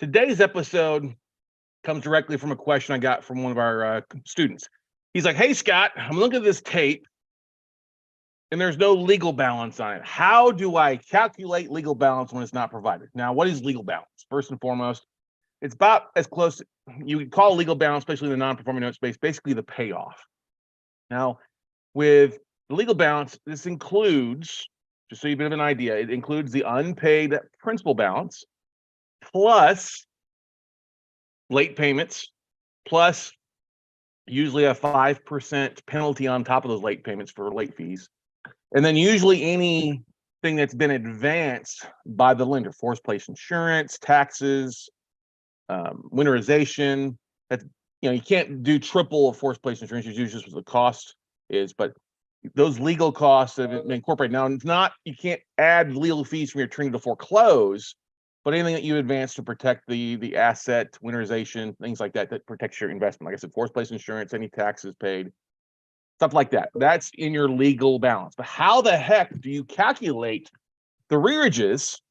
Today's episode comes directly from a question I got from one of our students. He's like, "Hey, Scott, I'm looking at this tape and there's no legal balance on it. How do I calculate legal balance when it's not provided?" Now, what is legal balance? First and foremost, it's about as close you could call legal balance, especially in the non-performing note space, basically the payoff. Now, with the legal balance, this includes, just so you have a bit of an idea, it includes the unpaid principal balance plus late payments, plus usually a 5% penalty on top of those late payments for late fees. And then usually anything that's been advanced by the lender, forced place insurance, taxes, winterization. That's, you can't do triple of forced place insurance. It's usually just what the cost is, but those legal costs have been incorporated. Now, it's not, you can't add legal fees from your attorney to foreclose, but anything that you advance to protect the asset, winterization, things like that, that protects your investment. Like I said, forced place insurance, any taxes paid, stuff like that. That's in your legal balance. But how the heck do you calculate the rearages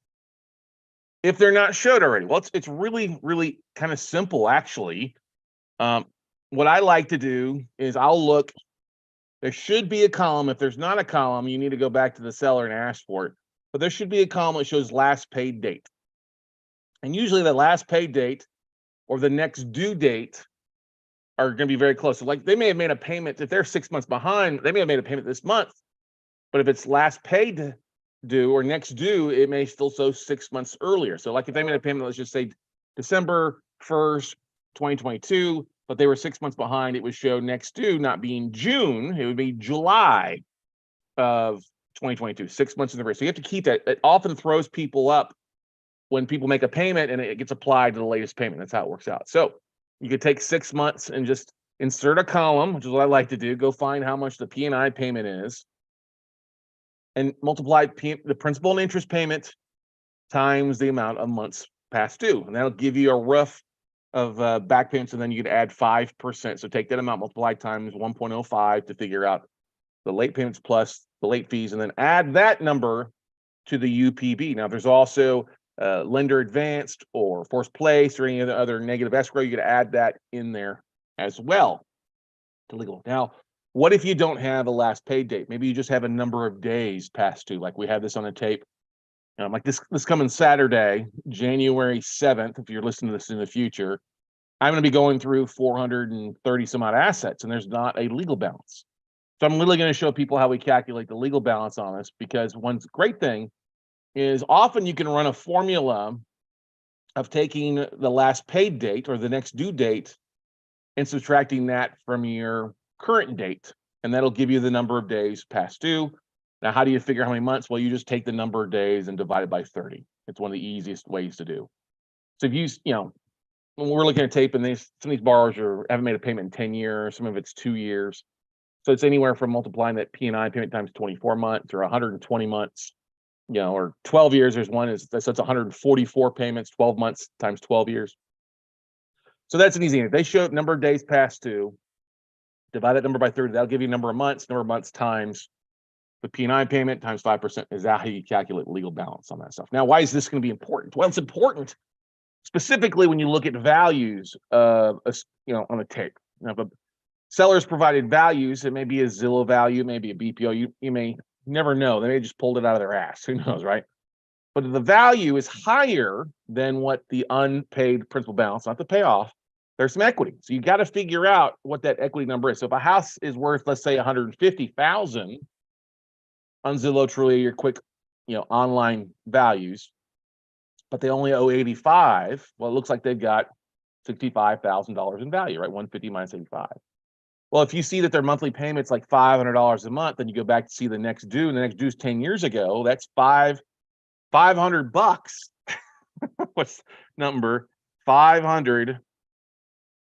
if they're not showed already? Well, it's really, really kind of simple, actually. What I like to do is I'll look. There should be a column. If there's not a column, you need to go back to the seller and ask for it. But there should be a column that shows last paid date. And usually the last paid date or the next due date are going to be very close. So like they may have made a payment. If they're 6 months behind, they may have made a payment this month. But if it's last paid due or next due, it may still show 6 months earlier. So like if they made a payment, let's just say December 1st, 2022, but they were 6 months behind, it would show next due not being June, it would be July of 2022, 6 months in the race. So you have to keep that. It often throws people up when people make a payment and it gets applied to the latest payment. That's how it works out. So you could take 6 months and just insert a column, which is what I like to do. Go find how much the P&I payment is and multiply the principal and interest payment times the amount of months past due. And that'll give you a rough of back payments. And then you could add 5%. So take that amount, multiply times 1.05 to figure out the late payments plus the late fees, and then add that number to the UPB. Now, there's also lender advanced or forced place or any other negative escrow. You could add that in there as well to legal. Now, what if you don't have a last paid date? Maybe you just have a number of days past due. Like we have this on a tape. Like this coming Saturday, January 7th, if you're listening to this in the future, I'm going to be going through 430 some odd assets, and there's not a legal balance. So I'm really going to show people how we calculate the legal balance on this, because one great thing is often you can run a formula of taking the last paid date or the next due date and subtracting that from your current date, and that'll give you the number of days past due. Now, how do you figure how many months? Well, you just take the number of days and divide it by 30. It's one of the easiest ways to do. So if when we're looking at tape and some of these borrowers haven't made a payment in 10 years, some of it's 2 years. So it's anywhere from multiplying that P&I payment times 24 months or 120 months, or 12 years. There's one so it's 144 payments, 12 months times 12 years. So that's an easy one. If they show number of days past due, divide that number by 30, that'll give you number of months times the P&I payment times 5%. Is that how you calculate legal balance on that stuff? Now, why is this going to be important? Well, it's important specifically when you look at values on a tape. If a seller's provided values, it may be a Zillow value, it may be a BPO. You may never know. They may have just pulled it out of their ass. Who knows, right? But if the value is higher than what the unpaid principal balance, not the payoff, there's some equity. So you got to figure out what that equity number is. So if a house is worth, let's say, $150,000 on Zillow, Trulia, your quick, online values, but they only owe 85, well, it looks like they've got $65,000 in value, right? 150 minus 85. Well, if you see that their monthly payment's like $500 a month, then you go back to see the next due, and the next due is 10 years ago. That's $500. What's number? 500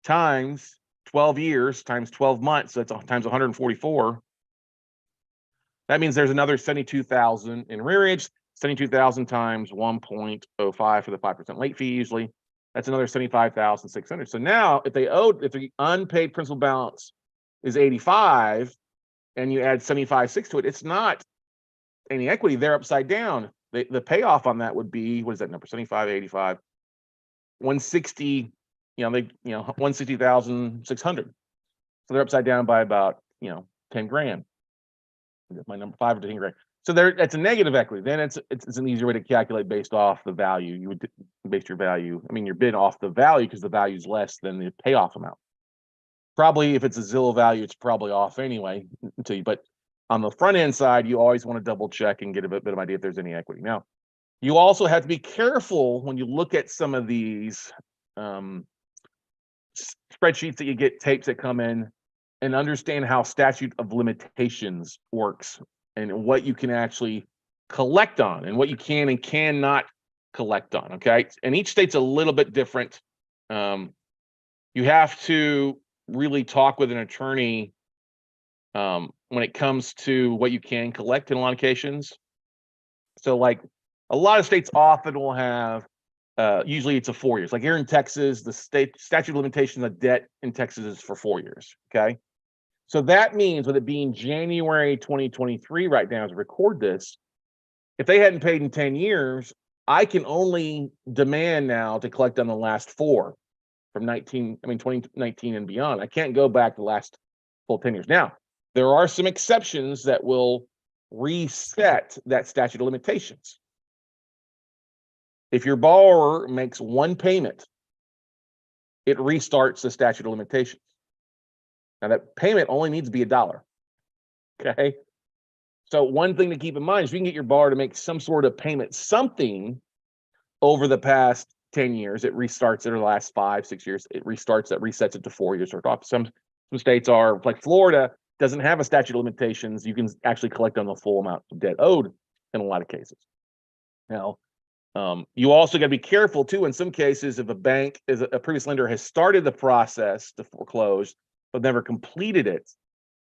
times 12 years times 12 months. So that's times 144. That means there's another 72,000 in rearage. 72,000 times 1.05 for the 5% late fee usually. That's another 75,600. So now if the unpaid principal balance is 85 and you add 75.6 to it, it's not any equity. They're upside down. The payoff on that would be, what is that number? 75, 85. 160, 160,600. So they're upside down by about 10 grand. My number 5 or 10 grand. So that's a negative equity. Then it's an easier way to calculate based off the value. You would base your value. I mean, your bid off the value because the value is less than the payoff amount. Probably if it's a Zillow value, it's probably off anyway. But on the front end side, you always want to double check and get a bit of idea if there's any equity. Now, you also have to be careful when you look at some of these spreadsheets that you get, tapes that come in, and understand how statute of limitations works and what you can actually collect on and what you can and cannot collect on. Okay. And each state's a little bit different. You have to really talk with an attorney when it comes to what you can collect in a lot of cases. So like a lot of states often will have, usually it's a 4 years. Like here in Texas, the state statute of limitations of debt in Texas is for 4 years. Okay. So that means with it being January 2023 right now as I record this, if they hadn't paid in 10 years, I can only demand now to collect on the last 4 from 2019 and beyond. I can't go back the last full 10 years. Now, there are some exceptions that will reset that statute of limitations. If your borrower makes one payment, it restarts the statute of limitations. Now that payment only needs to be $1. Okay. So one thing to keep in mind is you can get your borrower to make some sort of payment, something over the past 10 years. It restarts it, or the last 5, 6 years. It restarts that, resets it to 4 years. Or some states are like Florida doesn't have a statute of limitations. You can actually collect on the full amount of debt owed in a lot of cases. Now, you also got to be careful too. In some cases, if a bank is a previous lender has started the process to foreclose but never completed it,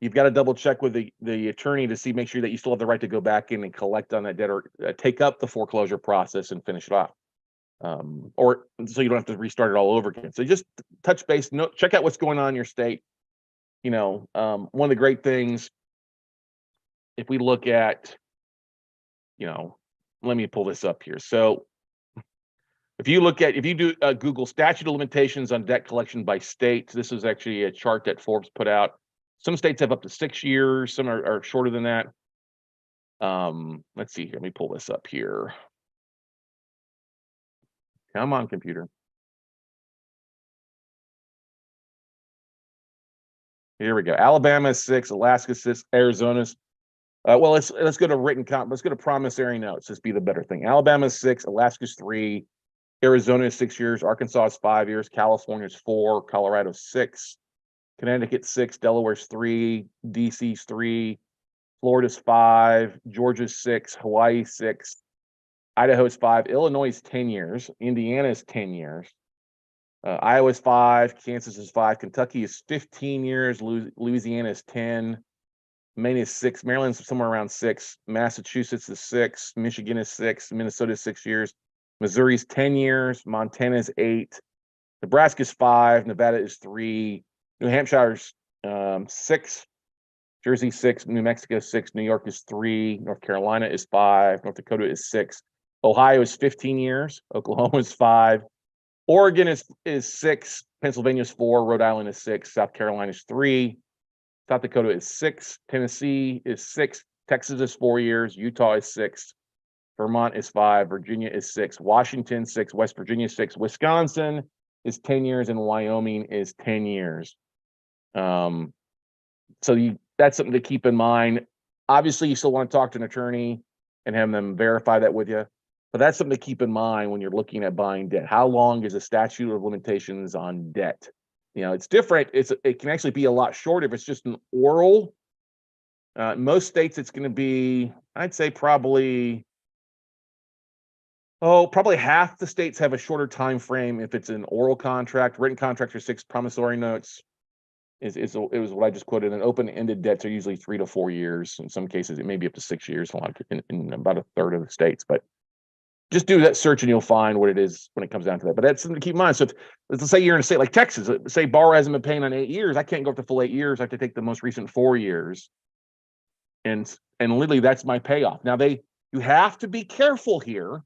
you've got to double check with the attorney to make sure that you still have the right to go back in and collect on that debt, or take up the foreclosure process and finish it off. Or so you don't have to restart it all over again. So just touch base, check out what's going on in your state. One of the great things, if we look at, let me pull this up here. So if you do Google statute of limitations on debt collection by state, this is actually a chart that Forbes put out. Some states have up to 6 years. Some are shorter than that. Let's see here. Let me pull this up here. Come on, computer. Here we go. Alabama is 6, Alaska 6, Arizona's. Well, let's go to let's go to promissory notes. This be the better thing. Alabama is 6, Alaska's 3, Arizona is 6 years, Arkansas is 5 years, California is 4, Colorado 6, Connecticut 6, Delaware's 3, DC's 3, Florida's 5, Georgia's 6, Hawaii 6, Idaho's 5, Illinois is 10 years, Indiana is 10 years, Iowa's 5, Kansas is 5, Kentucky is 15 years, Louisiana is 10, Maine is 6, Maryland's somewhere around 6, Massachusetts is 6, Michigan is 6, Minnesota is 6 years, Missouri's 10 years, Montana's 8, Nebraska's 5, Nevada is 3, New Hampshire's 6, Jersey 6, New Mexico 6, New York is 3, North Carolina is 5, North Dakota is 6, Ohio is 15 years, Oklahoma is 5, Oregon is 6, Pennsylvania is 4, Rhode Island is 6, South Carolina is 3, South Dakota is 6, Tennessee is 6, Texas is 4 years, Utah is 6, Vermont is 5, Virginia is 6, Washington 6, West Virginia 6, Wisconsin is 10 years, and Wyoming is 10 years. So that's something to keep in mind. Obviously, you still want to talk to an attorney and have them verify that with you, but that's something to keep in mind when you're looking at buying debt. How long is the statute of limitations on debt? It's different. It can actually be a lot shorter if it's just an oral. Most states, it's going to be, I'd say probably half the states have a shorter time frame if it's an oral contract. Written contracts are 6, promissory notes it was what I just quoted. And open-ended debts are usually 3 to 4 years. In some cases, it may be up to 6 years in about a third of the states. But just do that search and you'll find what it is when it comes down to that. But that's something to keep in mind. So let's say you're in a state like Texas. Say borrower hasn't been paying on 8 years. I can't go up to full 8 years. I have to take the most recent 4 years. And literally that's my payoff. Now you have to be careful here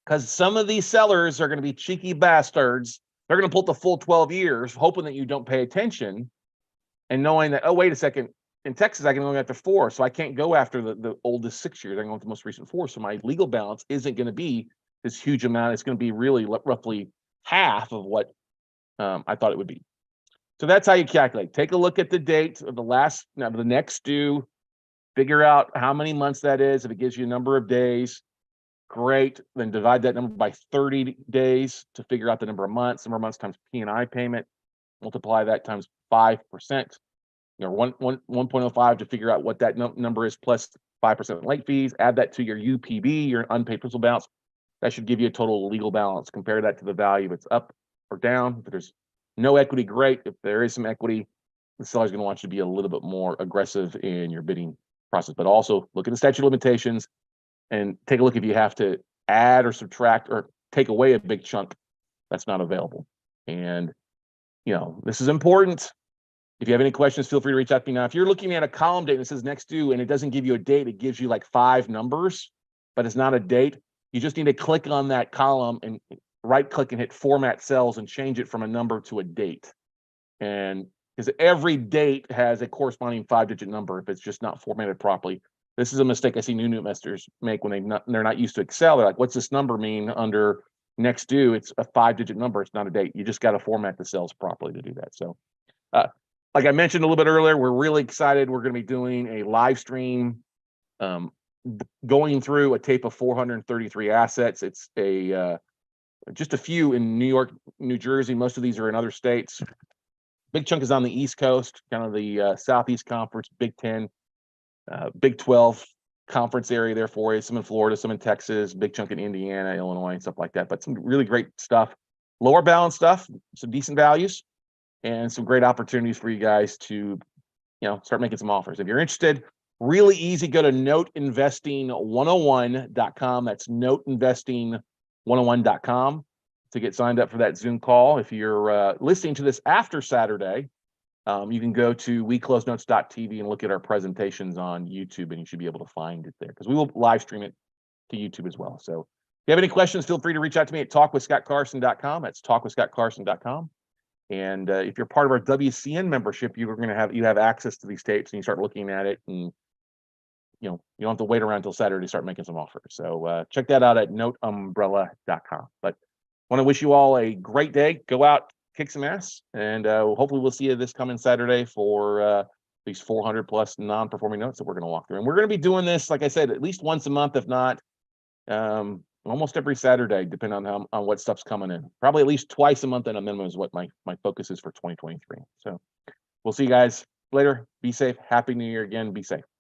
because some of these sellers are going to be cheeky bastards. They're going to pull the full 12 years, hoping that you don't pay attention, and knowing that, oh, wait a second, in Texas, I can only go after 4, so I can't go after the oldest 6 years. I can go with the most recent 4. So my legal balance isn't going to be this huge amount. It's going to be really roughly half of what I thought it would be. So that's how you calculate. Take a look at the date of the next due, figure out how many months that is. If it gives you a number of days, great. Then divide that number by 30 days to figure out the number of months. Number of months times P&I payment. Multiply that times 5%. 1.05 to figure out what that number is, plus 5% late fees. Add that to your UPB, your unpaid principal balance. That should give you a total legal balance. Compare that to the value if it's up or down. If there's no equity, great. If there is some equity, the seller's going to want you to be a little bit more aggressive in your bidding process. But also look at the statute of limitations and take a look if you have to add or subtract or take away a big chunk that's not available. And this is important. If you have any questions, feel free to reach out to me now. If you're looking at a column date and it says next due and it doesn't give you a date, it gives you like 5 numbers, but it's not a date. You just need to click on that column and right click and hit format cells and change it from a number to a date. And because every date has a corresponding 5-digit number if it's just not formatted properly. This is a mistake I see new investors make when they're not used to Excel. They're like, what's this number mean under next due? It's a 5-digit number. It's not a date. You just got to format the cells properly to do that. So like I mentioned a little bit earlier, we're really excited. We're going to be doing a live stream going through a tape of 433 assets. It's just a few in New York, New Jersey. Most of these are in other states. Big chunk is on the East Coast, kind of the Southeast Conference, Big 10, Big 12 conference area there for you. Some in Florida, some in Texas, big chunk in Indiana, Illinois, and stuff like that. But some really great stuff. Lower balance stuff, some decent values, and some great opportunities for you guys to, start making some offers. If you're interested, really easy, go to noteinvesting101.com. That's noteinvesting101.com to get signed up for that Zoom call. If you're listening to this after Saturday, you can go to weclosenotes.tv and look at our presentations on YouTube, and you should be able to find it there because we will live stream it to YouTube as well. So if you have any questions, feel free to reach out to me at talkwithscottcarson.com. That's talkwithscottcarson.com. And if you're part of our WCN membership, you have access to these tapes, and you start looking at it, and you don't have to wait around until Saturday to start making some offers. So check that out at noteumbrella.com. But want to wish you all a great day. Go out, kick some ass, and hopefully we'll see you this coming Saturday for these 400 plus non-performing notes that we're going to walk through. And we're going to be doing this, like I said, at least once a month, if not almost every Saturday, depending on what stuff's coming in. Probably at least twice a month at a minimum is what my focus is for 2023. So we'll see you guys later. Be safe. Happy New Year again. Be safe.